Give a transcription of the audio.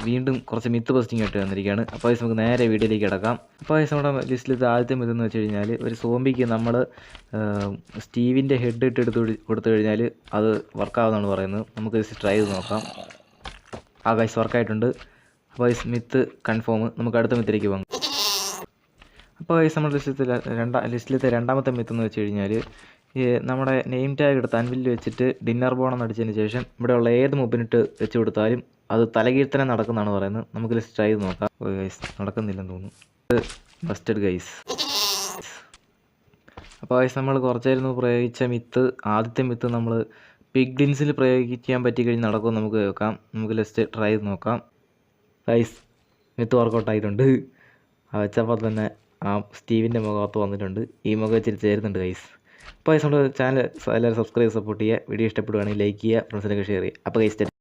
വീണ്ടും കുറച്ച് myth busting ആയിട്ട് വന്നിരിക്കുകയാണ്. അപ്പോൾ ഗൈസ് നമുക്ക് നേരെ വീഡിയോയിലേക്ക് കിടക്കാം. അപ്പോൾ ഗൈസ് നമ്മുടെ ലിസ്റ്റിലത്തെ ആദ്യത്തെ മിത്ത് എന്ന് വെച്ച് കഴിഞ്ഞാൽ ഒരു സോംബിക്ക് നമ്മൾ സ്റ്റീവിൻ്റെ ഹെഡ് ഇട്ടെടുത്ത് കൊടുത്തു കഴിഞ്ഞാൽ അത് വർക്കാവുമെന്നാണ് പറയുന്നത്. നമുക്ക് ജസ്റ്റ് ട്രൈ ചെയ്ത് നോക്കാം. ഗൈസ് വർക്കായിട്ടുണ്ട്. അപ്പോൾ ഗൈസ് മിത്ത് കൺഫേം. നമുക്ക് അടുത്ത മിത്തിലേക്ക് പോകാം. അപ്പോൾ ഗൈസ് നമ്മുടെ ലിസ്റ്റിലത്തെ രണ്ടാമത്തെ മിത്ത് എന്ന് വെച്ച് കഴിഞ്ഞാൽ നമ്മുടെ നെയിം ടാഗ് എടുത്ത് അൻവില്ല് വെച്ചിട്ട് ഡിന്നർ ബോണം അടിച്ചതിന് ശേഷം ഇവിടെയുള്ള ഏത് മുമ്പിനിട്ട് വെച്ച് കൊടുത്താലും അത് തലകീഴ്ത്തനെ നടക്കുന്നതാണ് പറയുന്നത്. നമുക്ക് ലിസ്റ്റ് ട്രൈ ചെയ്ത് നോക്കാം. ഗൈസ് നടക്കുന്നില്ലെന്ന് തോന്നുന്നു. Busted guys. അപ്പോൾ ഗൈസ് നമ്മൾ കുറച്ചായിരുന്നു പ്രയോഗിച്ച മിത്ത്, ആദ്യത്തെ മിത്ത് നമ്മൾ പിഗ്ലിൻസിൽ പ്രയോഗിക്കാൻ പറ്റിക്കഴിഞ്ഞ് നടക്കുമെന്ന് നമുക്ക് കേൾക്കാം. നമുക്ക് ലിസ്റ്റ് ട്രൈ ചെയ്ത് നോക്കാം. ഗൈസ് മിത്ത് വർക്കൗട്ടായിട്ടുണ്ട്. വെച്ചപ്പോൾ തന്നെ സ്റ്റീവിൻ്റെ മുഖത്ത് വന്നിട്ടുണ്ട്. ഈ മുഖം വെച്ചിട്ട് ചേരുന്നുണ്ട് ഗൈസ്. അപ്പോൾ ഗൈസ് നമ്മുടെ ചാനൽ എല്ലാവരും സബ്സ്ക്രൈബ് സപ്പോർട്ട് ചെയ്യുക. വീഡിയോ ഇഷ്ടപ്പെടുകയാണെങ്കിൽ ലൈക്ക് ചെയ്യുക, ഫ്രണ്ട്സിനൊക്കെ ഷെയർ ചെയ്യുക. അപ്പോൾ ഗൈസ്